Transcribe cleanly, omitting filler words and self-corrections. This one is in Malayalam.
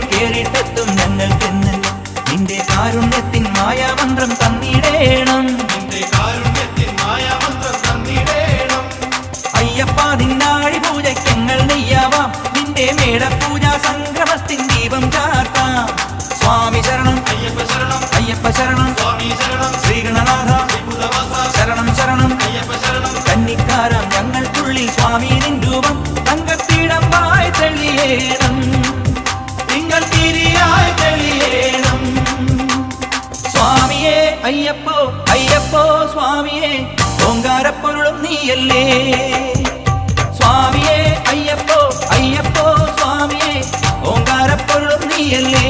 വേഗം കേറിട്ടെത്തും ഞങ്ങൾക്കെന്ന് നിന്റെ കാരുണ്യത്തിൻ മായാമന്ത്രം തന്നിടേണം. അയ്യപ്പ നിന്നാഴി പൂജയ്ക്കങ്ങൾ നെയ്യാവാം, നിന്റെ മേടപൂജാ സംക്രമത്തിൻ ദീപം ചാർത്താം. സ്വാമി ശരണം അയ്യപ്പ ശരണം, അയ്യപ്പ ശരണം സ്വാമി ശരണം, ശ്രീഗണനാഥ ശരണം ശരണം അയ്യപ്പ ശരണം. കന്നിക്കാരാം ഞങ്ങൾക്കുള്ളിൽ സ്വാമി നിൻ രൂപം തങ്കത്തിടമ്പായി തെളിയേണം, തിങ്കൾ തിരിയായി തെളിയേണം. സ്വാമിയേ അയ്യപ്പോ അയ്യപ്പോ സ്വാമിയേ ഓങ്കാരപ്പൊരുളും നീയല്ലേ. സ്വാമിയേ അയ്യപ്പോ അയ്യപ്പോ സ്വാമിയേ ഓങ്കാരപ്പൊരുളും നീയല്ലേ.